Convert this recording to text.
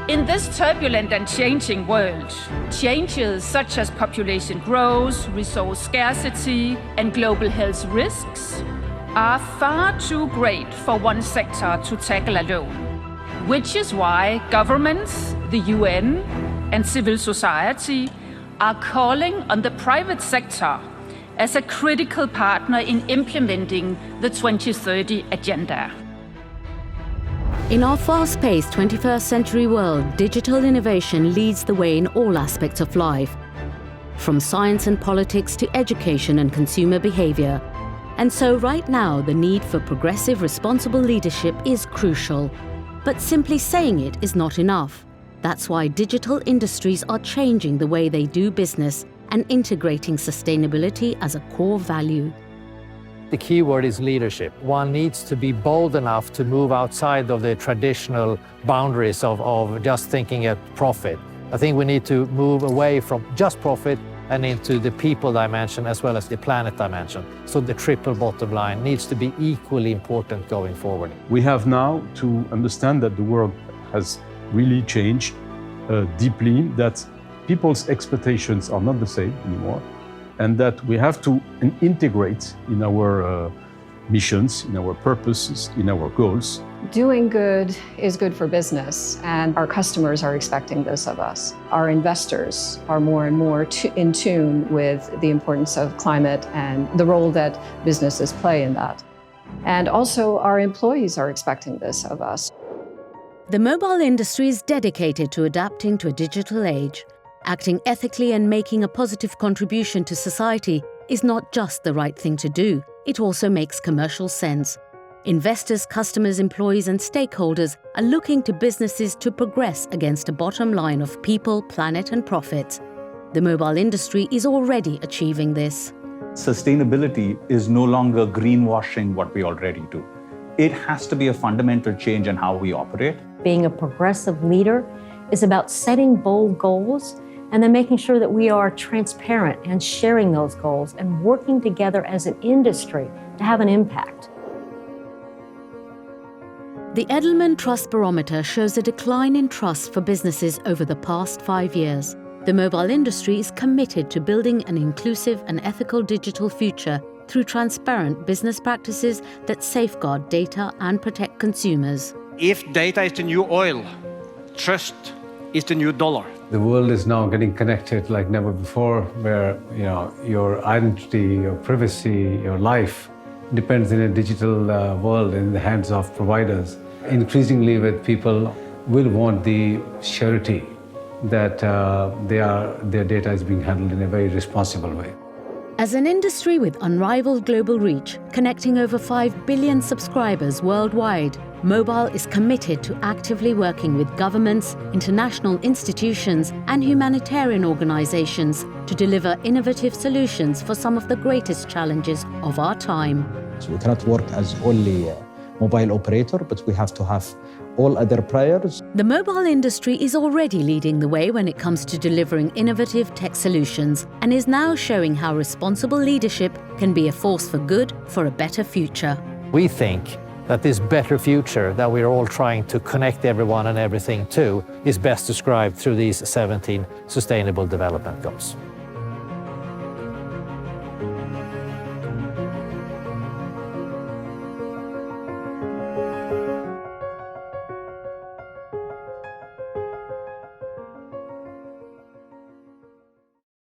In this turbulent and changing world, changes such as population growth, resource scarcity, and global health risks are far too great for one sector to tackle alone, which is why governments, the UN, and civil society are calling on the private sector as a critical partner in implementing the 2030 Agenda. In our fast-paced 21st century world, digital innovation leads the way in all aspects of life, from science and politics to education and consumer behavior. And so right now, the need for progressive, responsible leadership is crucial. But simply saying it is not enough. That's why digital industries are changing the way they do business and integrating sustainability as a core value. The key word is leadership. One needs to be bold enough to move outside of the traditional boundaries of just thinking at profit. I think we need to move away from just profit and into the people dimension as well as the planet dimension. So the triple bottom line needs to be equally important going forward. We have now to understand that the world has really changed deeply, that people's expectations are not the same anymore, and that we have to integrate in our missions, in our purposes, in our goals. Doing good is good for business, and our customers are expecting this of us. Our investors are more and more in tune with the importance of climate and the role that businesses play in that. And also our employees are expecting this of us. The mobile industry is dedicated to adapting to a digital age. Acting ethically and making a positive contribution to society is not just the right thing to do, it also makes commercial sense. Investors, customers, employees and stakeholders are looking to businesses to progress against a bottom line of people, planet and profit. The mobile industry is already achieving this. Sustainability is no longer greenwashing what we already do. It has to be a fundamental change in how we operate. Being a progressive leader is about setting bold goals and then making sure that we are transparent and sharing those goals and working together as an industry to have an impact. The Edelman Trust Barometer shows a decline in trust for businesses over the past 5 years. The mobile industry is committed to building an inclusive and ethical digital future through transparent business practices that safeguard data and protect consumers. If data is the new oil, trust is the new dollar. The world is now getting connected like never before, where your identity, your privacy, your life depends in a digital world in the hands of providers. Increasingly, with people will want the surety that their data is being handled in a very responsible way. As an industry with unrivaled global reach, connecting over 5 billion subscribers worldwide, Mobile is committed to actively working with governments, international institutions, and humanitarian organizations to deliver innovative solutions for some of the greatest challenges of our time. So we cannot work as only a mobile operator, but we have to have all other players. The mobile industry is already leading the way when it comes to delivering innovative tech solutions and is now showing how responsible leadership can be a force for good for a better future. We think that this better future that we're all trying to connect everyone and everything to is best described through these 17 Sustainable Development Goals.